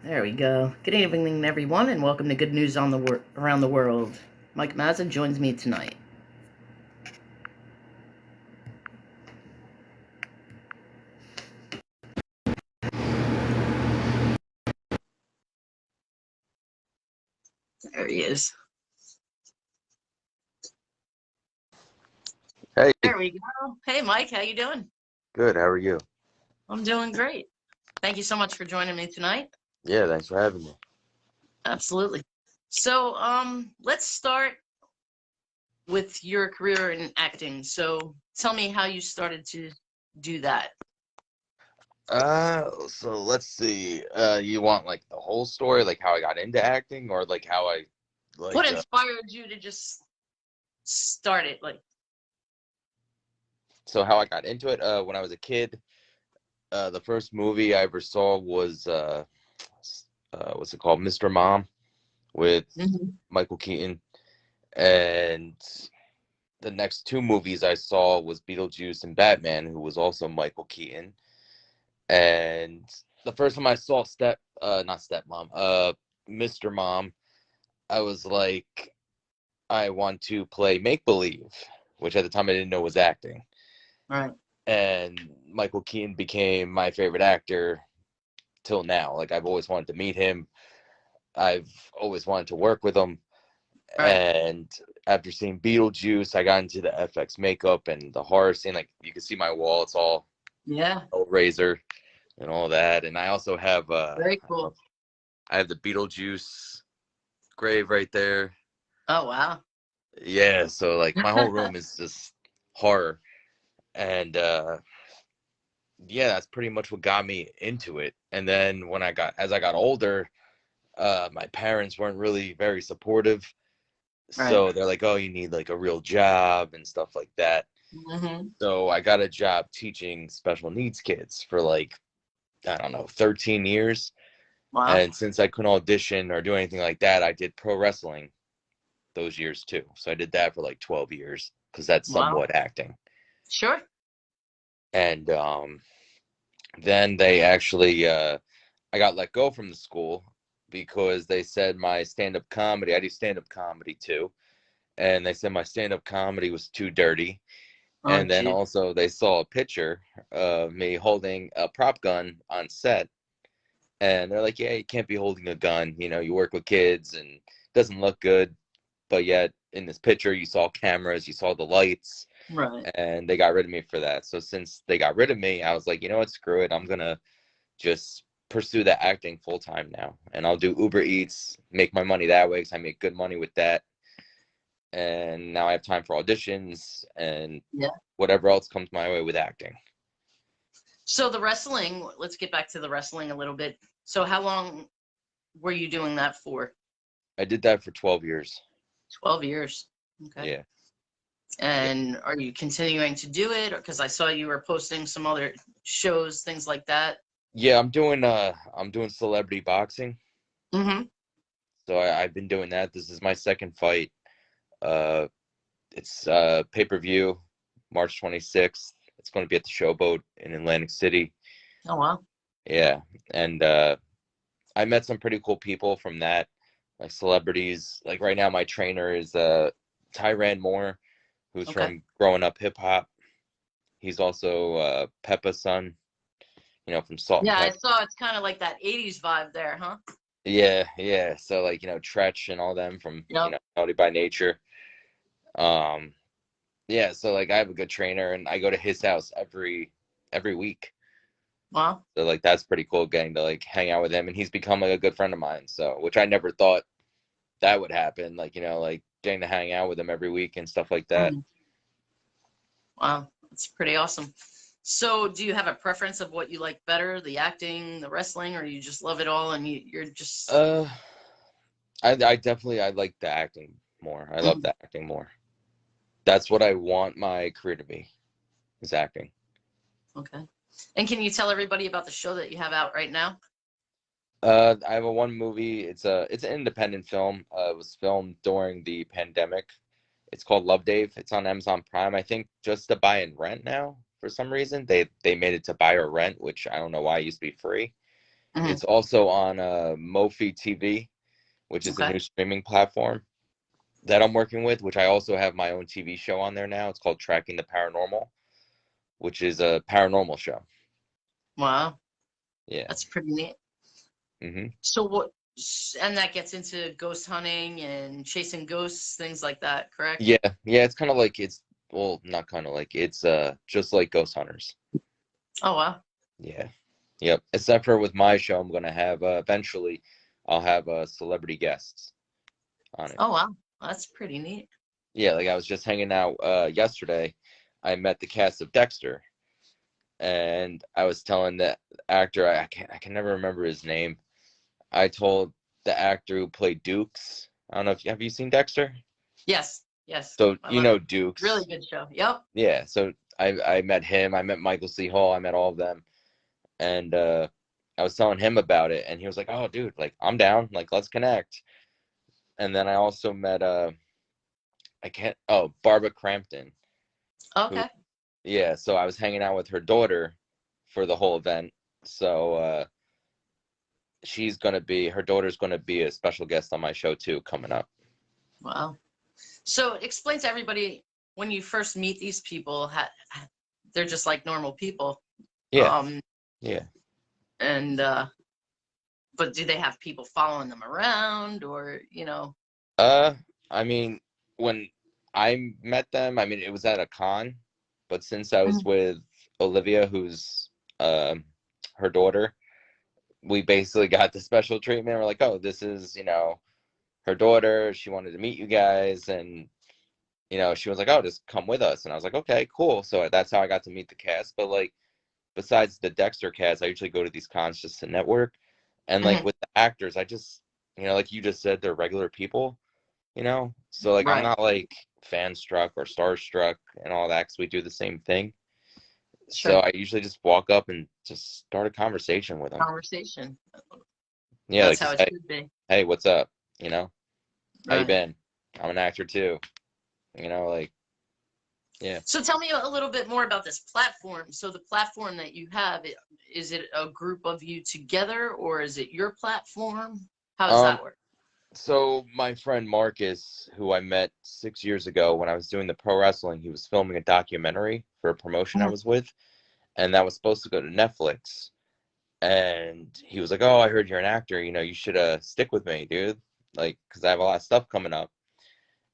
There we go. Good evening, everyone, and welcome to Good News on the Around the World. Mike Mazza joins me tonight. There he is. Hey, There we go. Hey, Mike, how you doing? good. How are you? I'm doing great. Thank you so much for joining me tonight. Yeah, thanks for having me. Absolutely. So, let's start with your career in acting. So, tell me how you started to do that. So let's see. You want like the whole story, like how I got into acting, or like how I What like inspired you to just start it? so how I got into it? When I was a kid, the first movie I ever saw was what's it called? Mr. Mom with Mhm. Michael Keaton, and the next two movies I saw was Beetlejuice and Batman, who was also Michael Keaton. And the first time I saw not Stepmom, Mr. Mom, I was like, I want to play make believe, which at the time I didn't know was acting. Right. And Michael Keaton became my favorite actor till now. Like I've always wanted to meet him. I've always wanted to work with him. Right. And after seeing Beetlejuice, I got into the FX makeup and the horror scene. Like you can see my wall; it's all Yeah. razor and all that. And I also have Very cool. I have the Beetlejuice grave right there. Oh, wow. Yeah, so like my whole room is just horror. And yeah, that's pretty much what got me into it. And then as I got older, my parents weren't really very supportive. Right. So they're like, "Oh, you need like a real job and stuff like that." Hmm. So I got a job teaching special needs kids for like, I don't know, 13 years. Wow. And since I couldn't audition or do anything like that, I did pro wrestling those years too. So I did that for like 12 years because that's Wow. somewhat acting. Sure. And then they actually, I got let go from the school because they said my stand up comedy, I do stand up comedy too. And they said my stand up comedy was too dirty. Oh, And then gee. also they saw a picture of me holding a prop gun on set. And they're like, yeah, you can't be holding a gun. You know, you work with kids and it doesn't look good. But yet in this picture, you saw cameras, you saw the lights, Right. and they got rid of me for that. So since they got rid of me, I was like, you know what, screw it. I'm gonna just pursue that acting full time now, and I'll do Uber Eats, make my money that way because I make good money with that. And now I have time for auditions and Yeah. whatever else comes my way with acting. So the wrestling, let's get back to the wrestling a little bit. So how long were you doing that for? I did that for 12 years. 12 years. Okay. Yeah, yeah, And are you continuing to do it? Because I saw you were posting some other shows, things like that. yeah. I'm doing celebrity boxing. Mm-hmm. So I've been doing that. This is my second fight. Uh, It's pay-per-view, March 26th. It's going to be at the Showboat in Atlantic City. Oh, wow. Yeah, and I met some pretty cool people from that, like celebrities. Like right now, my trainer is Tyran Moore, who's Okay. from Growing Up Hip Hop. He's also Peppa's son, from Salt and Yeah, I Pepper. saw it's kind of like that 80s vibe there, huh? Yeah, yeah. So like Tretch and all them from Yep. Naughty by Nature. Um, yeah. So like I have a good trainer, and I go to his house every week. Wow. So like that's pretty cool getting to like hang out with him, and he's become like a good friend of mine. So which I never thought that would happen. Like like getting to hang out with him every week and stuff like that. Mhm. Wow. That's pretty awesome. So do you have a preference of what you like better, the acting, the wrestling, or you just love it all and you're just Uh, I definitely I like the acting more. I love Mhm. the acting more. That's what I want my career to be is acting. Okay. And can you tell everybody about the show that you have out right now? I have a one movie. It's an independent film. It was filmed during the pandemic. It's called Love Dave. It's on Amazon Prime. I think just to buy and rent now for some reason. They made it to buy or rent, which I don't know why it used to be free. Mhm. It's also on Mofi TV, which is a Okay. new streaming platform that I'm working with, which I also have my own TV show on there now. It's called Tracking the Paranormal, which is a paranormal show. Wow. Yeah. That's pretty neat. hmm So what, and that gets into ghost hunting and chasing ghosts, things like that, correct? Yeah. Yeah. It's kind of like well, not kind of like it's just like Ghost Hunters. Oh, wow. Yeah. Yep. Except for with my show, I'm gonna have eventually, I'll have celebrity guests on it. Oh, wow. That's pretty neat. Yeah. Like I was just hanging out yesterday. I met the cast of Dexter, and I was telling the actor, I can never remember his name. I told the actor who played Dukes. I don't know if have you seen Dexter? Yes. Yes. So I you love know it. Really Dukes. good show. Yep. Yeah. So I met him. I met Michael C. Hall. I met all of them, and I was telling him about it, and he was like, "Oh, dude, like I'm down. Like let's connect." And then I also met I can't Barbara Crampton, who Okay. yeah. So I was hanging out with her daughter for the whole event. So her daughter's gonna be a special guest on my show too coming up. Wow. So explain to everybody when you first meet these people, they're just like normal people. Yeah. Um, Yeah. and but do they have people following them around, or Uh, I mean, when I met them, I mean, it was at a con, but since I was Mhm. with Olivia, who's um her daughter, we basically got the special treatment. We're like, oh, this is, her daughter. She wanted to meet you guys, and she was like, oh, just come with us. And I was like, okay, cool. So that's how I got to meet the cast. But like, besides the Dexter cast, I usually go to these cons just to network. And like Mhm. with the actors, I just, like you just said, they're regular people. So like I'm Right. not like fan struck or starstruck and all that because we do the same thing. So Sure. I usually just walk up and just start a conversation with them. Conversation. Yeah, That's like how just it should be. hey, what's up? You know, how you Right. been? I'm an actor too. Like yeah. So tell me a little bit more about this platform. So the platform that you have, is it a group of you together, or is it your platform? How does Um. that work? So my friend Marcus, who I met 6 years ago when I was doing the pro wrestling, he was filming a documentary for a promotion I Mhm. was with, and that was supposed to go to Netflix. And he was like, "Oh, I heard you're an actor. You should stick with me, dude. Like, because I have a lot of stuff coming up."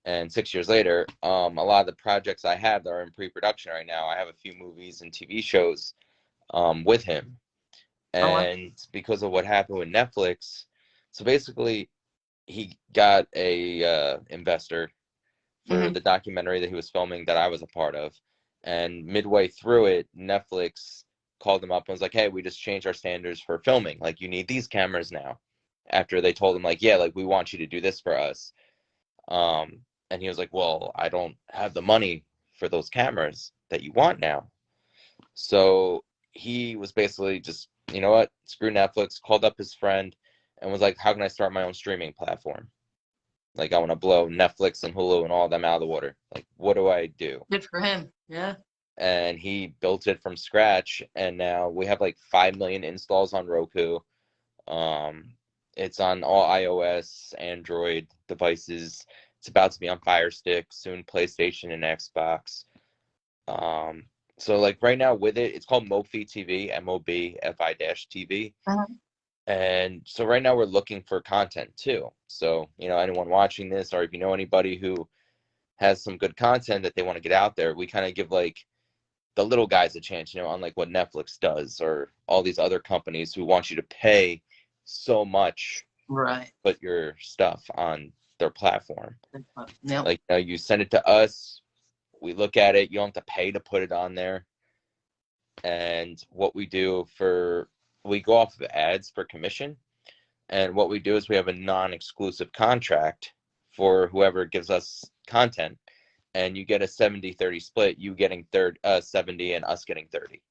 And 6 years later, a lot of the projects I have that are in pre-production right now, I have a few movies and TV shows with him. Oh, wow. And because of what happened with Netflix, so basically he got a investor for Hmm. the documentary that he was filming that I was a part of. And midway through it, Netflix called him up and was like, "Hey, we just changed our standards for filming. Like, you need these cameras now." After they told him, like, "Yeah, like we want you to do this for us." And he was like, "Well, I don't have the money for those cameras that you want now." So he was basically just, you know what, screw Netflix, called up his friend and was like, "How can I start my own streaming platform? Like, I want to blow Netflix and Hulu and all of them out of the water. Like, what do I do?" Good for him. Yeah. And he built it from scratch. And now we have like 5 million installs on Roku. Um, it's on all iOS, Android devices. It's about to be on Fire Stick, soon PlayStation and Xbox. Um, so like right now with it, it's called Mofi TV, MOBFI-TV. Mhm. And so right now we're looking for content too. So, anyone watching this, or if you know anybody who has some good content that they want to get out there, we kind of give like the little guys a chance, unlike what Netflix does or all these other companies who want you to pay so much Right. to put your stuff on their platform. Yep. Like, you send it to us, we look at it, you don't have to pay to put it on there. And what we do we go off of ads for commission. And what we do is we have a non-exclusive contract for whoever gives us content. And you get a 70-30 split, you getting 70 and us getting 30,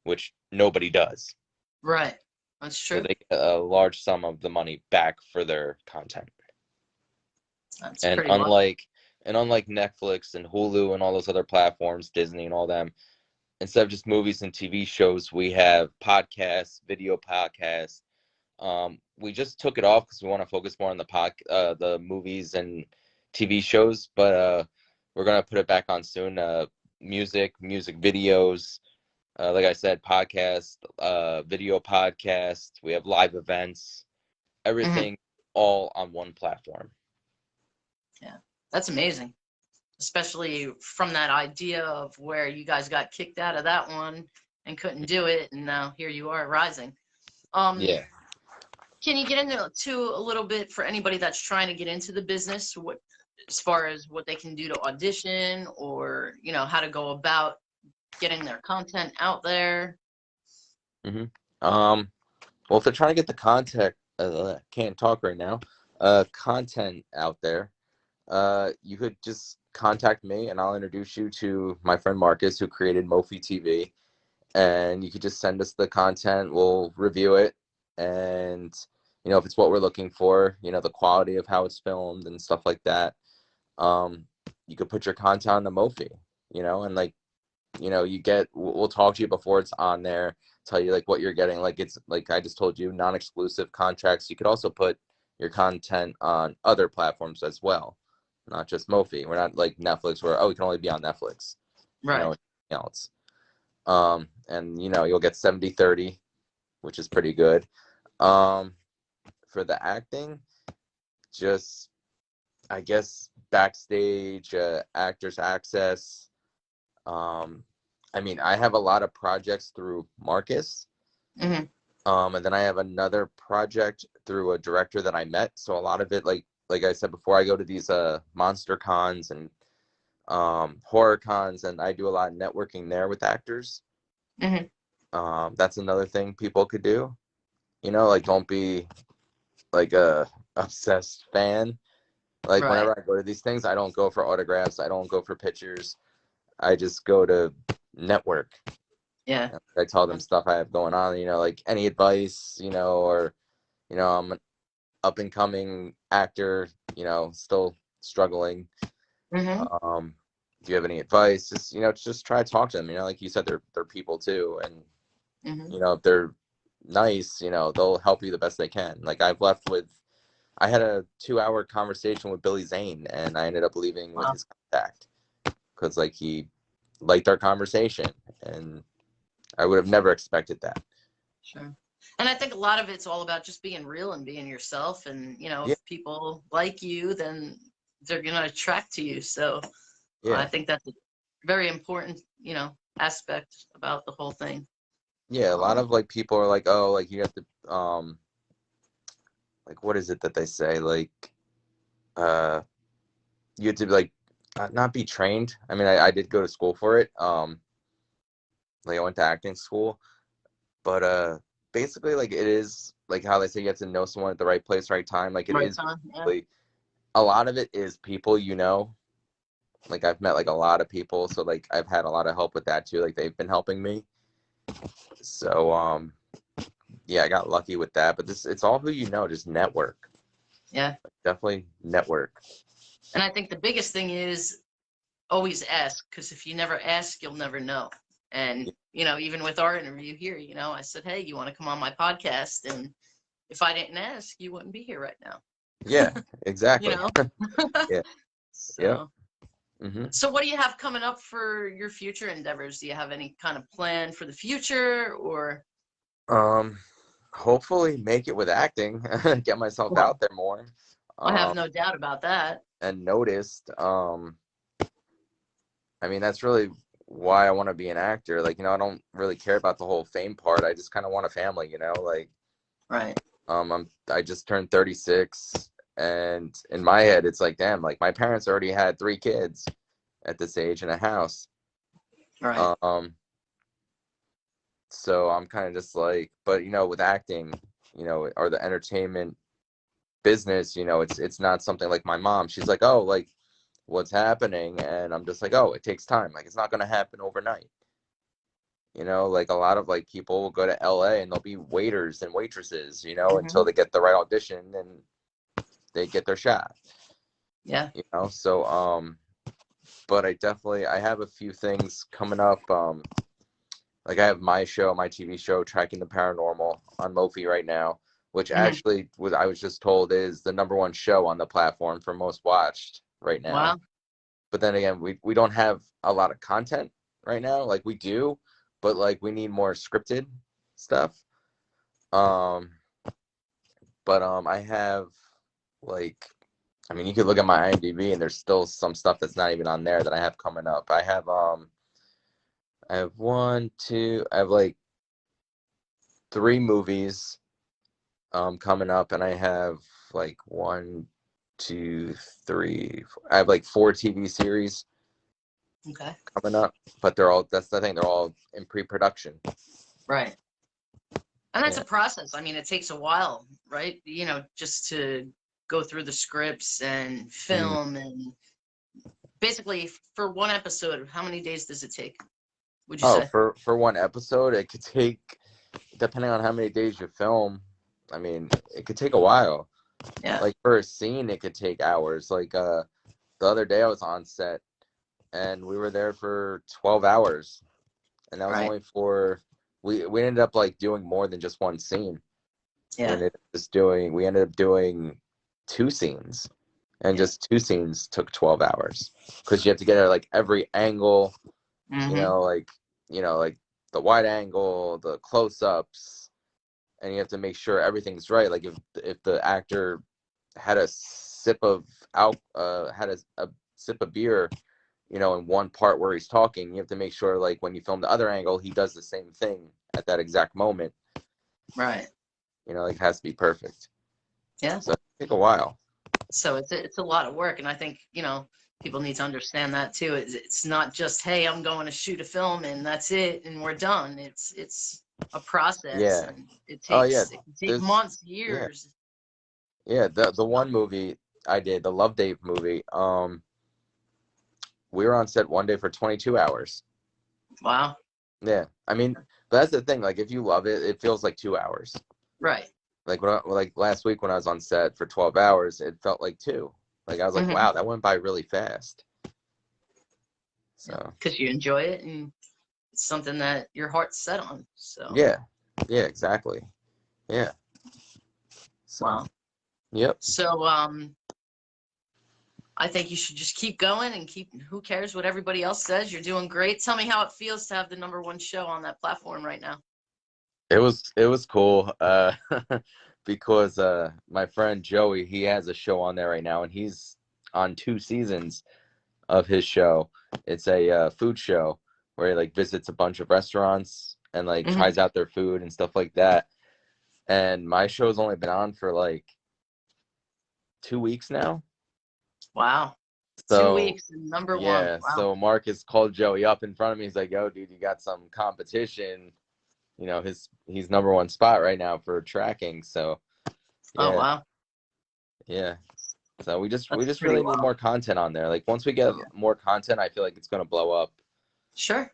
which nobody does. Right. That's So true. they get a large sum of the money back for their content. That's And pretty well. unlike Netflix and Hulu and all those other platforms, Disney and all them, instead of just movies and TV shows, we have podcasts, video podcasts, We just took it off because we want to focus more on the movies and TV shows, but we're gonna put it back on soon. Music videos, like I said, podcast, video podcast. We have live events, everything all on one platform. Yeah, that's amazing, especially from that idea of where you guys got kicked out of that one and couldn't do it, and now here you are rising. Yeah. Can you get into a little bit for anybody that's trying to get into the business, what, as far as what they can do to audition, or how to go about getting their content out there? Well, if they're trying to get the content, can't talk right now. Content out there, you could just contact me, and I'll introduce you to my friend Marcus, who created Mophie TV, and you could just send us the content. We'll review it, and if it's what we're looking for, the quality of how it's filmed and stuff like that, you could put your content on the Mophie, and we'll talk to you before it's on there, tell you like what you're getting. Like, it's like I just told you, non-exclusive contracts. You could also put your content on other platforms as well, not just Mophie. We're not like Netflix where, we can only be on Netflix, Right. else. And you'll get 70-30, which is pretty good. For the acting, just, I guess, backstage, actors access. I mean, I have a lot of projects through Marcus. And then I have another project through a director that I met. So a lot of it, like I said before, I go to these monster cons and horror cons, and I do a lot of networking there with actors. That's another thing people could do. Like, don't be like a obsessed fan. Like, Right. whenever I go to these things, I don't go for autographs. I don't go for pictures. I just go to network. Yeah. I tell them stuff I have going on, like any advice, or, I'm an up and coming actor, still struggling. Do you have any advice? Just try to talk to them. Like you said, they're people too. And, if they're nice, they'll help you the best they can. Like, I had a 2-hour conversation with Billy Zane, and I ended up leaving with his contact because, like, he liked our conversation, and I would have never expected that. Sure. And I think a lot of it's all about just being real and being yourself. And, if people like you, then they're going to attract to you. So I think that's a very important, aspect about the whole thing. Yeah, a lot of like people are like, oh, like you have to like, what is it that they say? Like, you have to like not be trained. I mean, I did go to school for it. Like, I went to acting school, but basically, like, it is like how they say you have to know someone at the right place, right time. Like, it Right is time, yeah. like, a lot of it is people, like, I've met like a lot of people, so like I've had a lot of help with that too. Like, they've been helping me. So yeah, I got lucky with that. But it's all who just network. Yeah. Definitely network. And I think the biggest thing is always ask, because if you never ask, you'll never know. And, even with our interview here, I said, hey, you want to come on my podcast? And if I didn't ask, you wouldn't be here right now. Yeah, exactly. Yeah. So, yeah. So what do you have coming up for your future endeavors? Do you have any kind of plan for the future, or? Hopefully make it with acting, get myself out there more. I have no doubt about that. And noticed. I mean, that's really why I want to be an actor. Like, I don't really care about the whole fame part. I just kind of want a family, like. Right. I just turned 36, and in my head, it's like, damn, like my parents already had 3 kids at this age in a house. Right. So I'm kind of just like, but with acting, or the entertainment business, it's not something like my mom. She's like, oh, like, what's happening? And I'm just like, oh, it takes time. Like, it's not going to happen overnight. Like, a lot of like people will go to LA and they'll be waiters and waitresses, until they get the right audition and they get their shot. Yeah. So but I have a few things coming up. Like, I have my TV show, Tracking the Paranormal, on Mophie right now. which Mm-hmm. actually I was just told is the #1 show on the platform for most watched right now. Wow. But then again, we don't have a lot of content right now. Like we do, but like we need more scripted stuff. Um, but I have like, I mean, you could look at my IMDb and there's still some stuff that's not even on there that I have coming up. I have I have like 3 movies coming up, and I have like 1, 2, 3. I have like 4 TV series Okay. coming up, but that's the thing, they're all in pre-production. Right. And that's Yeah. a process. I mean, it takes a while, right? You know, just to go through the scripts and film and basically for one episode, how many days does it take? Would you Oh, say? for one episode, it could take, depending on how many days you film, I mean, it could take a while. Yeah. Like for a scene, it could take hours. Like the other day I was on set and we were there for 12 hours. And that was Right. only for we ended up like doing more than just one scene. Yeah. We ended up doing 2 scenes. And just 2 scenes took 12 hours. Because you have to get at like every angle, like the wide angle, the close-ups, and you have to make sure everything's right. Like if the actor had a sip of a sip of beer, in one part where he's talking, you have to make sure like when you film the other angle, he does the same thing at that exact moment. Right. Like it has to be perfect. Yeah. So it take a while. So it's a lot of work, and I think people need to understand that too. It's not just, hey, I'm going to shoot a film and that's it and we're done. It's a process, Yeah. and it Oh yeah. can take months, Yeah. years. Yeah. The one movie I did, the Love Dave movie, we were on set one day for 22 hours. Wow. Yeah. I mean, but that's the thing. Like, if you love it, it feels like 2 hours. Right. Like like last week when I was on set for 12 hours, it felt like 2. Like I was like, wow, that went by really fast. So. Because you enjoy it and it's something that your heart's set on. So. Yeah. Yeah. Exactly. Yeah. So. Wow. Yep. So I think you should just keep going and who cares what everybody else says? You're doing great. Tell me how it feels to have the #1 show on that platform right now. It was cool because my friend Joey, he has a show on there right now, and he's on 2 seasons of his show. It's a food show where he like visits a bunch of restaurants and like tries out their food and stuff like that. And my show's only been on for like 2 weeks now. Wow. So, 2 weeks and #1. yeah. Wow. So Marcus called Joey up in front of me. He's like, "Yo, dude, you got some competition." He's #1 spot right now for tracking. So, yeah. Oh wow. Yeah. So we just That's pretty really need wild. more content on there. Like once we get more content, I feel like it's gonna blow up. Sure.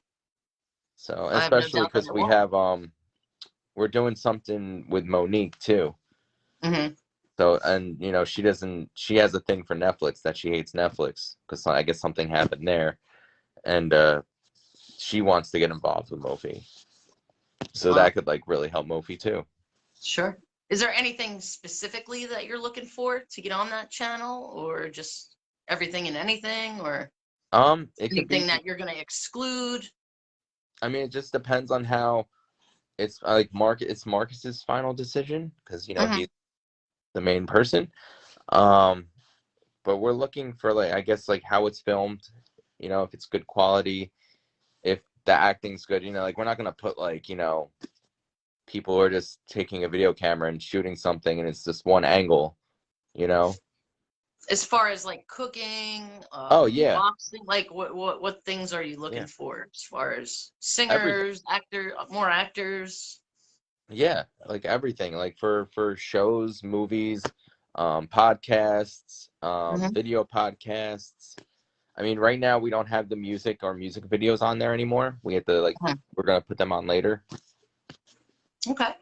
So I have no especially doubt that because it we will. have we're doing something with Monique too. So and she has a thing for Netflix that she hates Netflix because I guess something happened there, and she wants to get involved with Mophie. So that could like really help Mophie too. Sure. Is there anything specifically that you're looking for to get on that channel, or just everything and anything, or it could anything be. that you're going to exclude? I mean, it just depends on how it's like It's Marcus's final decision because he's the main person. But we're looking for like I guess like how it's filmed, if it's good quality, if the acting's good, like we're not gonna put like people are just taking a video camera and shooting something and it's just one angle, As far as like cooking, Oh yeah, boxing, like what things are you looking for as far as everything. singers, more actors? Yeah, like everything, like for shows, movies, podcasts, video podcasts. I mean, right now we don't have the music or music videos on there anymore. We have to we're gonna put them on later. Okay.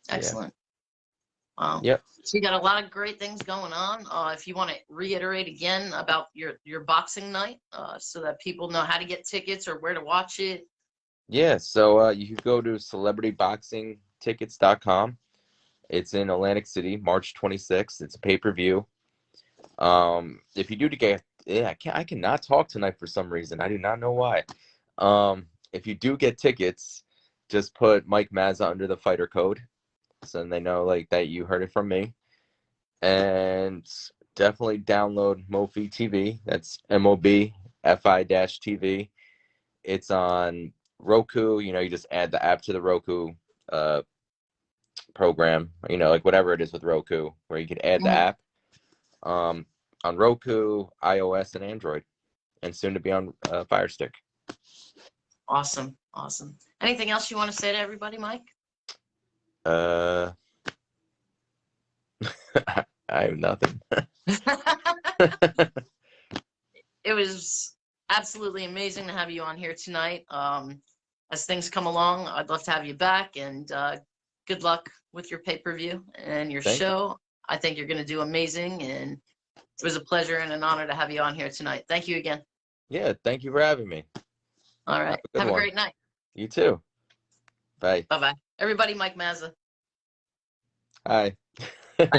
Excellent. Wow. Yep. So you got a lot of great things going on. If you want to reiterate again about your boxing night, so that people know how to get tickets or where to watch it. Yeah, so you could go to celebrityboxingtickets.com It's in Atlantic City, March 26th. It's a pay-per-view. If you do get, yeah, I cannot talk tonight for some reason. I do not know why. If you do get tickets, just put Mike Mazza under the fighter code, so then they know like that you heard it from me. And definitely download Mofi TV. That's MOBFI-TV. It's on Roku. You know, you just add the app to the Roku program. You know, like whatever it is with Roku, where you can add the app. On Roku, iOS, and Android, and soon to be on Fire Stick. Awesome. Anything else you want to say to everybody, Mike? I have nothing. It was absolutely amazing to have you on here tonight. As things come along, I'd love to have you back, and good luck with your pay-per-view and your show. I think you're going to do amazing, and it was a pleasure and an honor to have you on here tonight. Thank you again. Yeah, thank you for having me. All right. Have a great night. You too. Bye. Bye-bye. Everybody, Mike Mazza. Hi. Bye.